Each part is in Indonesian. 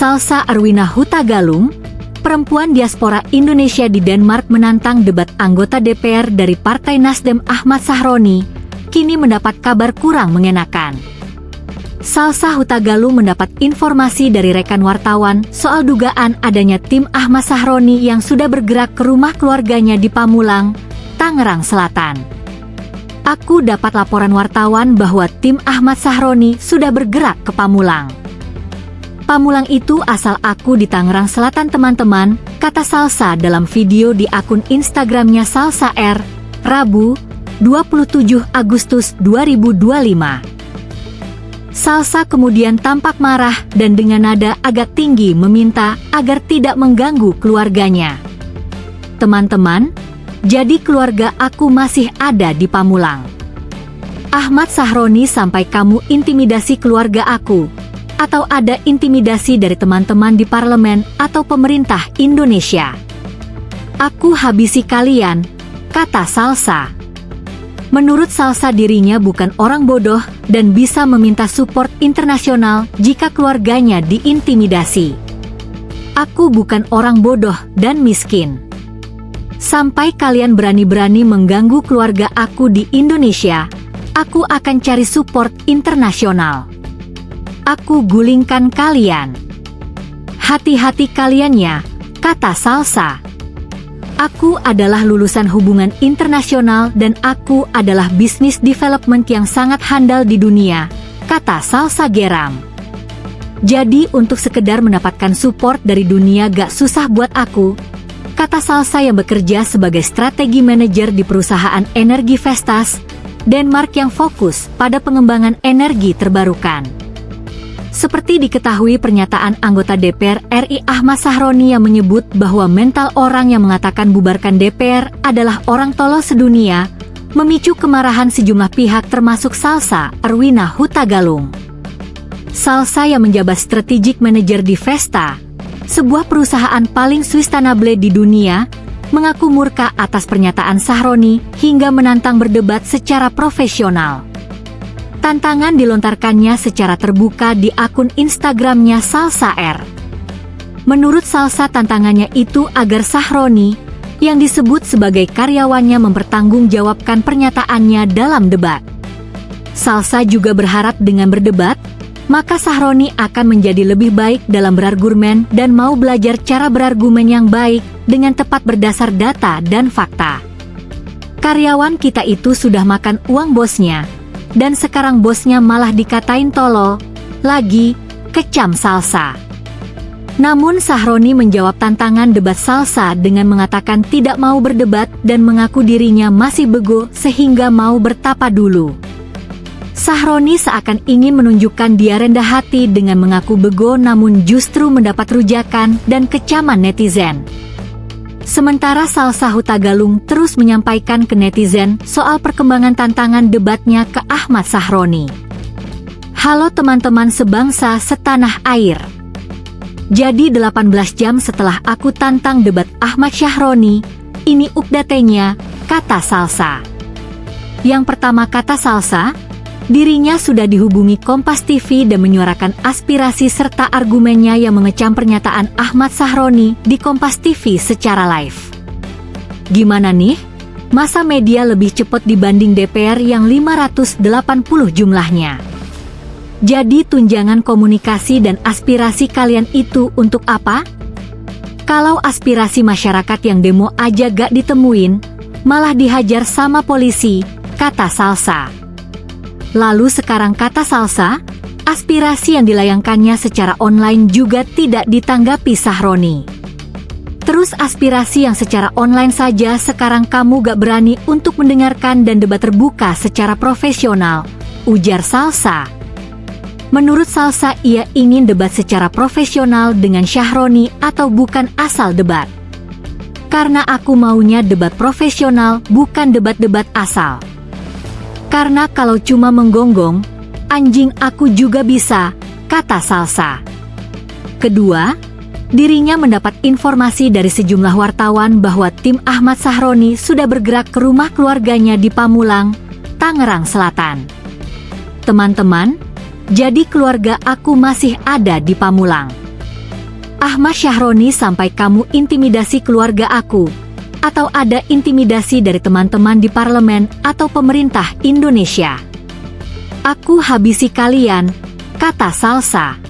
Salsa Erwina Huta Galung, perempuan diaspora Indonesia di Denmark menantang debat anggota DPR dari Partai Nasdem Ahmad Sahroni, kini mendapat kabar kurang mengenakan. Salsa Huta Galung mendapat informasi dari rekan wartawan soal dugaan adanya tim Ahmad Sahroni yang sudah bergerak ke rumah keluarganya di Pamulang, Tangerang Selatan. Aku dapat laporan wartawan bahwa tim Ahmad Sahroni sudah bergerak ke Pamulang. Pamulang itu asal aku di Tangerang Selatan teman-teman, kata Salsa dalam video di akun Instagramnya Salsa R, Rabu, 27 Agustus 2025. Salsa kemudian tampak marah dan dengan nada agak tinggi meminta agar tidak mengganggu keluarganya. Teman-teman, jadi keluarga aku masih ada di Pamulang. Ahmad Sahroni sampai kamu intimidasi keluarga aku, atau ada intimidasi dari teman-teman di parlemen atau pemerintah Indonesia. Aku habisi kalian, kata Salsa. Menurut Salsa dirinya bukan orang bodoh dan bisa meminta support internasional jika keluarganya diintimidasi. Aku bukan orang bodoh dan miskin. Sampai kalian berani-berani mengganggu keluarga aku di Indonesia, aku akan cari support internasional. Aku gulingkan kalian. Hati-hati kaliannya, kata Salsa. Aku adalah lulusan hubungan internasional dan aku adalah bisnis development yang sangat handal di dunia, kata Salsa geram. Jadi untuk sekedar mendapatkan support dari dunia gak susah buat aku, kata Salsa yang bekerja sebagai strategi manajer di perusahaan energi Vestas, Denmark yang fokus pada pengembangan energi terbarukan. Seperti diketahui pernyataan anggota DPR RI Ahmad Sahroni yang menyebut bahwa mental orang yang mengatakan bubarkan DPR adalah orang tolol sedunia, memicu kemarahan sejumlah pihak termasuk Salsa Erwina Huta Galung. Salsa yang menjabat strategic manager di Vesta, sebuah perusahaan paling sustainable di dunia, mengaku murka atas pernyataan Sahroni hingga menantang berdebat secara profesional. Tantangan dilontarkannya secara terbuka di akun Instagramnya Salsa R. Menurut Salsa tantangannya itu agar Sahroni, yang disebut sebagai karyawannya mempertanggungjawabkan pernyataannya dalam debat. Salsa juga berharap dengan berdebat, maka Sahroni akan menjadi lebih baik dalam berargumen dan mau belajar cara berargumen yang baik dengan tepat berdasar data dan fakta. Karyawan kita itu sudah makan uang bosnya, dan sekarang bosnya malah dikatain tolol, lagi, kecam Salsa. Namun Sahroni menjawab tantangan debat Salsa dengan mengatakan tidak mau berdebat dan mengaku dirinya masih bego sehingga mau bertapa dulu. Sahroni seakan ingin menunjukkan dia rendah hati dengan mengaku bego namun justru mendapat rujakan dan kecaman netizen. Sementara Salsa Huta Galung terus menyampaikan ke netizen soal perkembangan tantangan debatnya ke Ahmad Sahroni. Halo teman-teman sebangsa setanah air. Jadi 18 jam setelah aku tantang debat Ahmad Sahroni, ini update-nya, kata Salsa. Yang pertama kata Salsa, dirinya sudah dihubungi Kompas TV dan menyuarakan aspirasi serta argumennya yang mengecam pernyataan Ahmad Sahroni di Kompas TV secara live. Gimana nih? Masa media lebih cepat dibanding DPR yang 580 jumlahnya? Jadi tunjangan komunikasi dan aspirasi kalian itu untuk apa? Kalau aspirasi masyarakat yang demo aja gak ditemuin, malah dihajar sama polisi, kata Salsa. Lalu sekarang kata Salsa, aspirasi yang dilayangkannya secara online juga tidak ditanggapi Sahroni. Terus aspirasi yang secara online saja sekarang kamu gak berani untuk mendengarkan dan debat terbuka secara profesional, ujar Salsa. Menurut Salsa ia ingin debat secara profesional dengan Sahroni atau bukan asal debat. Karena aku maunya debat profesional bukan debat-debat asal. Karena kalau cuma menggonggong, anjing aku juga bisa, kata Salsa. Kedua, dirinya mendapat informasi dari sejumlah wartawan bahwa tim Ahmad Sahroni sudah bergerak ke rumah keluarganya di Pamulang, Tangerang Selatan. Teman-teman, jadi keluarga aku masih ada di Pamulang. Ahmad Sahroni sampai kamu intimidasi keluarga aku, atau ada intimidasi dari teman-teman di parlemen atau pemerintah Indonesia. Aku habisi kalian, kata Salsa.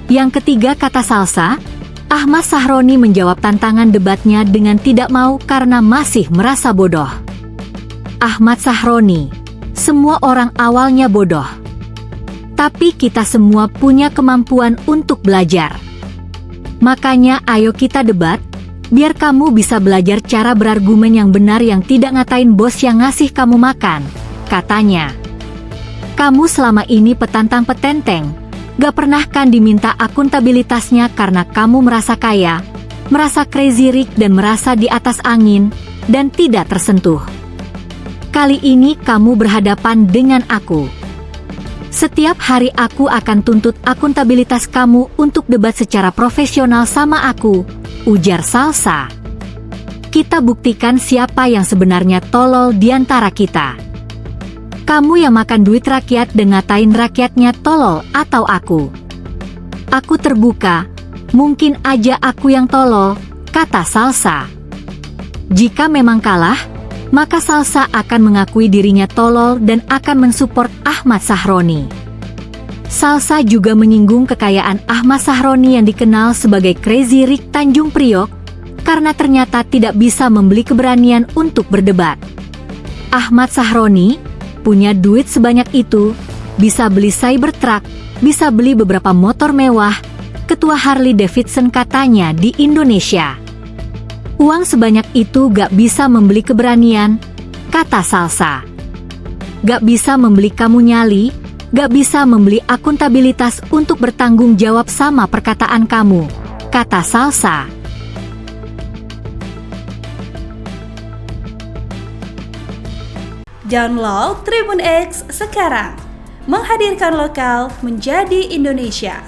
Yang ketiga, kata Salsa, Ahmad Sahroni menjawab tantangan debatnya dengan tidak mau karena masih merasa bodoh. Ahmad Sahroni, semua orang awalnya bodoh. Tapi kita semua punya kemampuan untuk belajar. Makanya ayo kita debat, biar kamu bisa belajar cara berargumen yang benar yang tidak ngatain bos yang ngasih kamu makan, katanya. Kamu selama ini petantang petenteng, gak pernah kan diminta akuntabilitasnya karena kamu merasa kaya, merasa crazy rich dan merasa di atas angin, dan tidak tersentuh. Kali ini kamu berhadapan dengan aku. Setiap hari aku akan tuntut akuntabilitas kamu untuk debat secara profesional sama aku, ujar Salsa. Kita buktikan siapa yang sebenarnya tolol di antara kita. Kamu yang makan duit rakyat dan ngatain rakyatnya tolol atau aku? Aku terbuka, mungkin aja aku yang tolol, kata Salsa. Jika memang kalah, maka Salsa akan mengakui dirinya tolol dan akan mensupport Ahmad Sahroni. Salsa juga menyinggung kekayaan Ahmad Sahroni yang dikenal sebagai Crazy Rich Tanjung Priok, karena ternyata tidak bisa membeli keberanian untuk berdebat. Ahmad Sahroni punya duit sebanyak itu, bisa beli Cybertruck, bisa beli beberapa motor mewah, ketua Harley Davidson katanya di Indonesia. Uang sebanyak itu gak bisa membeli keberanian, kata Salsa. Gak bisa membeli kamu nyali, gak bisa membeli akuntabilitas untuk bertanggung jawab sama perkataan kamu, kata Salsa. Download Tribun X sekarang, menghadirkan lokal menjadi Indonesia.